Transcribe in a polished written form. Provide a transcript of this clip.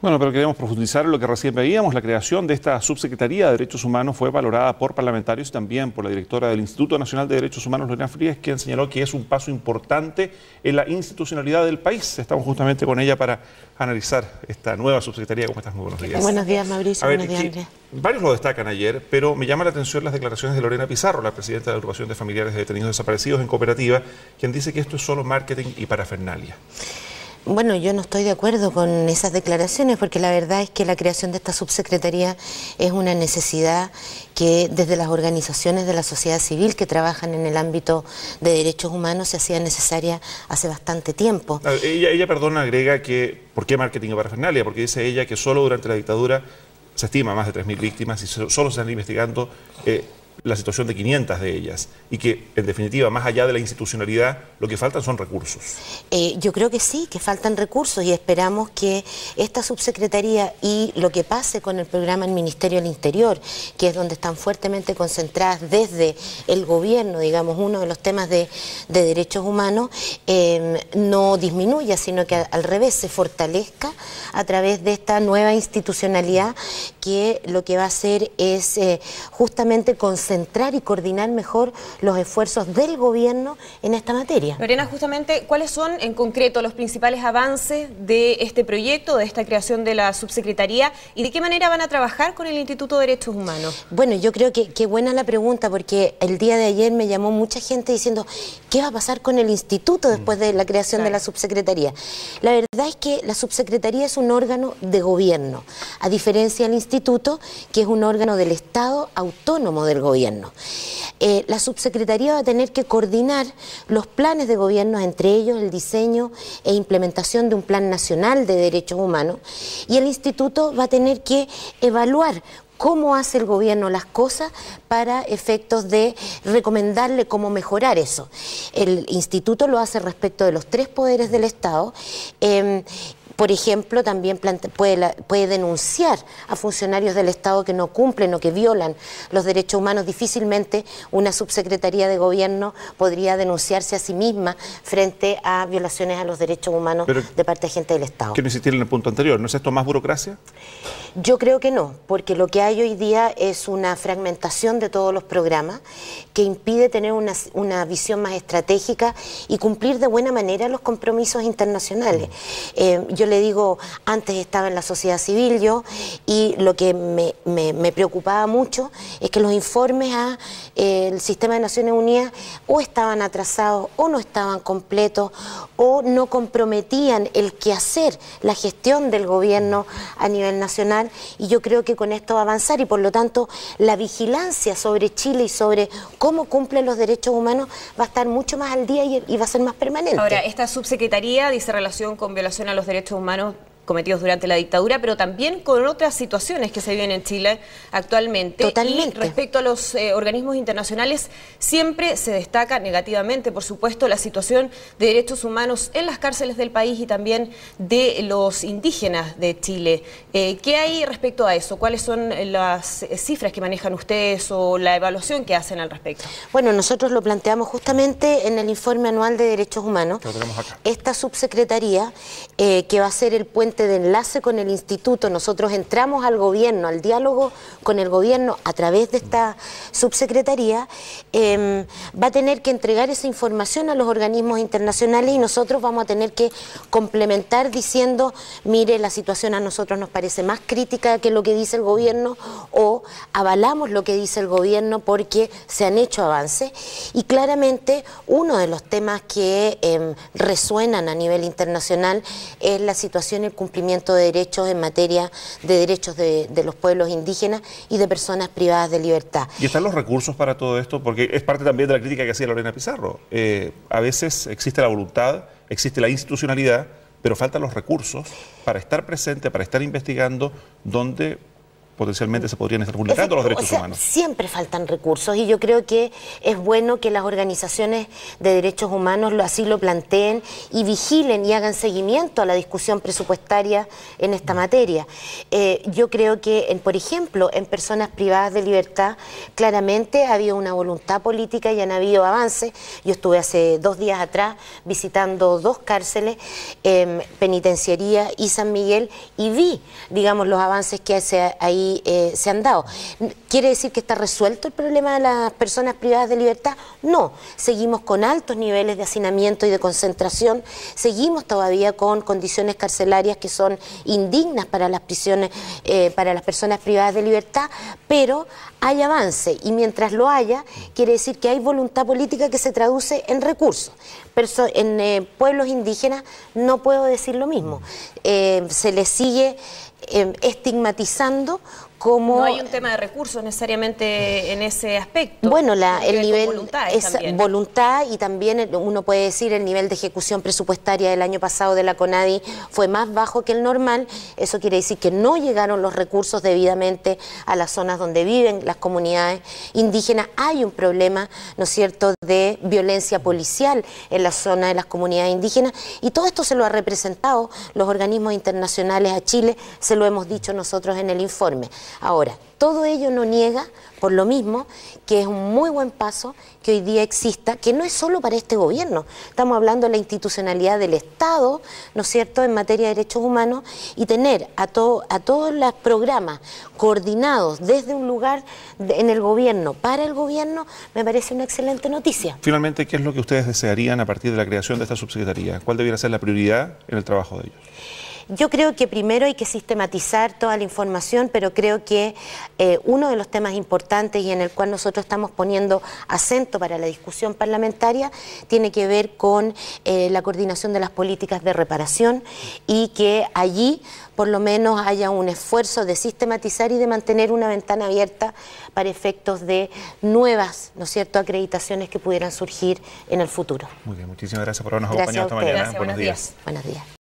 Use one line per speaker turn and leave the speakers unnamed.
Bueno, pero queremos profundizar en lo que recién veíamos. La creación de esta subsecretaría de Derechos Humanos fue valorada por parlamentarios y también por la directora del Instituto Nacional de Derechos Humanos, Lorena Frías, quien señaló que es un paso importante en la institucionalidad del país. Estamos justamente con ella para analizar esta nueva subsecretaría. ¿Cómo estás? Muy buenos días.
Buenos días, Mauricio.
Buenos
días, Andrea.
Varios lo destacan ayer, pero me llama la atención las declaraciones de Lorena Pizarro, la presidenta de la Agrupación de Familiares de Detenidos Desaparecidos en Cooperativa, quien dice que esto es solo marketing y parafernalia.
Bueno, yo no estoy de acuerdo con esas declaraciones porque la verdad es que la creación de esta subsecretaría es una necesidad que desde las organizaciones de la sociedad civil que trabajan en el ámbito de derechos humanos se hacía necesaria hace bastante tiempo.
Ella agrega que, ¿por qué marketing y parafernalia? Porque dice ella que solo durante la dictadura se estima más de 3.000 víctimas y solo se están investigando la situación de 500 de ellas y que, en definitiva, más allá de la institucionalidad, lo que faltan son recursos.
Yo creo que sí, que faltan recursos y esperamos que esta subsecretaría y lo que pase con el programa del Ministerio del Interior, que es donde están fuertemente concentradas desde el gobierno, digamos, uno de los temas de derechos humanos, no disminuya, sino que al revés se fortalezca a través de esta nueva institucionalidad que lo que va a hacer es justamente concentrar y coordinar mejor los esfuerzos del gobierno en esta materia.
Lorena, justamente, ¿cuáles son en concreto los principales avances de este proyecto, de esta creación de la subsecretaría y de qué manera van a trabajar con el Instituto de Derechos Humanos?
Bueno, yo creo que buena la pregunta porque el día de ayer me llamó mucha gente diciendo ¿qué va a pasar con el instituto después de la creación de la subsecretaría? La verdad es que la subsecretaría es un órgano de gobierno, a diferencia del instituto, que es un órgano del Estado autónomo del gobierno. La subsecretaría va a tener que coordinar los planes de gobierno, entre ellos el diseño e implementación de un plan nacional de derechos humanos, y el instituto va a tener que evaluar cómo hace el gobierno las cosas para efectos de recomendarle cómo mejorar eso. El instituto lo hace respecto de los 3 poderes del Estado. Por ejemplo, también puede denunciar a funcionarios del Estado que no cumplen o que violan los derechos humanos. Difícilmente una subsecretaría de gobierno podría denunciarse a sí misma frente a violaciones a los derechos humanos de parte de gente del Estado.
Quiero insistir en el punto anterior, ¿no es esto más burocracia?
Yo creo que no, porque lo que hay hoy día es una fragmentación de todos los programas que impide tener una visión más estratégica y cumplir de buena manera los compromisos internacionales. Yo le digo, antes estaba en la sociedad civil yo, y lo que me preocupaba mucho es que los informes al sistema de Naciones Unidas o estaban atrasados o no estaban completos o no comprometían el quehacer, la gestión del gobierno a nivel nacional, y yo creo que con esto va a avanzar y por lo tanto la vigilancia sobre Chile y sobre cómo cumplen los derechos humanos va a estar mucho más al día y va a ser más permanente.
Ahora, esta subsecretaría dice relación con violación a los derechos humanos cometidos durante la dictadura, pero también con otras situaciones que se viven en Chile actualmente.
Totalmente.
Y respecto a los organismos internacionales, siempre se destaca negativamente, por supuesto, la situación de derechos humanos en las cárceles del país y también de los indígenas de Chile. ¿Qué hay respecto a eso? ¿Cuáles son las cifras que manejan ustedes o la evaluación que hacen al respecto?
Bueno, nosotros lo planteamos justamente en el informe anual de derechos humanos.
Lo tenemos acá.
Esta subsecretaría, que va a ser el puente de enlace con el instituto, nosotros entramos al gobierno, al diálogo con el gobierno a través de esta subsecretaría, va a tener que entregar esa información a los organismos internacionales y nosotros vamos a tener que complementar diciendo, mire, la situación a nosotros nos parece más crítica que lo que dice el gobierno o avalamos lo que dice el gobierno porque se han hecho avances. Y claramente uno de los temas que resuenan a nivel internacional es la situación y el cumplimiento de derechos en materia de derechos de los pueblos indígenas y de personas privadas de libertad.
¿Y están los recursos para todo esto? Porque es parte también de la crítica que hacía Lorena Pizarro. A veces existe la voluntad, existe la institucionalidad, pero faltan los recursos para estar presente, para estar investigando donde potencialmente se podrían estar vulnerando los derechos humanos.
Siempre faltan recursos y yo creo que es bueno que las organizaciones de derechos humanos así lo planteen y vigilen y hagan seguimiento a la discusión presupuestaria en esta materia. Yo creo que, por ejemplo, en personas privadas de libertad, claramente ha habido una voluntad política y han habido avances. Yo estuve hace 2 días atrás visitando 2 cárceles, Penitenciaría y San Miguel, y vi, digamos, los avances que ahí se han dado. ¿Quiere decir que está resuelto el problema de las personas privadas de libertad? No, seguimos con altos niveles de hacinamiento y de concentración, seguimos todavía con condiciones carcelarias que son indignas para las prisiones, para las personas privadas de libertad, pero hay avance y mientras lo haya, quiere decir que hay voluntad política que se traduce en recursos. En pueblos indígenas no puedo decir lo mismo, se les sigue estigmatizando como...
No hay un tema de recursos necesariamente en ese aspecto.
Bueno, el nivel
es
voluntad y también uno puede decir el nivel de ejecución presupuestaria del año pasado de la CONADI fue más bajo que el normal. Eso quiere decir que no llegaron los recursos debidamente a las zonas donde viven las comunidades indígenas. Hay un problema, ¿no es cierto?, de violencia policial en la zona de las comunidades indígenas y todo esto se lo ha representado los organismos internacionales a Chile, se lo hemos dicho nosotros en el informe. Ahora, todo ello no niega, por lo mismo, que es un muy buen paso que hoy día exista, que no es solo para este gobierno. Estamos hablando de la institucionalidad del Estado, ¿no es cierto?, en materia de derechos humanos, y tener a todos los programas coordinados desde un lugar en el gobierno, para el gobierno, me parece una excelente noticia.
Finalmente, ¿qué es lo que ustedes desearían a partir de la creación de esta subsecretaría? ¿Cuál debiera ser la prioridad en el trabajo de ellos?
Yo creo que primero hay que sistematizar toda la información, pero creo que uno de los temas importantes y en el cual nosotros estamos poniendo acento para la discusión parlamentaria tiene que ver con la coordinación de las políticas de reparación y que allí por lo menos haya un esfuerzo de sistematizar y de mantener una ventana abierta para efectos de nuevas, ¿no es cierto?, acreditaciones que pudieran surgir en el futuro.
Muy bien, muchísimas gracias por habernos acompañado esta mañana.
Buenos días.
Buenos días.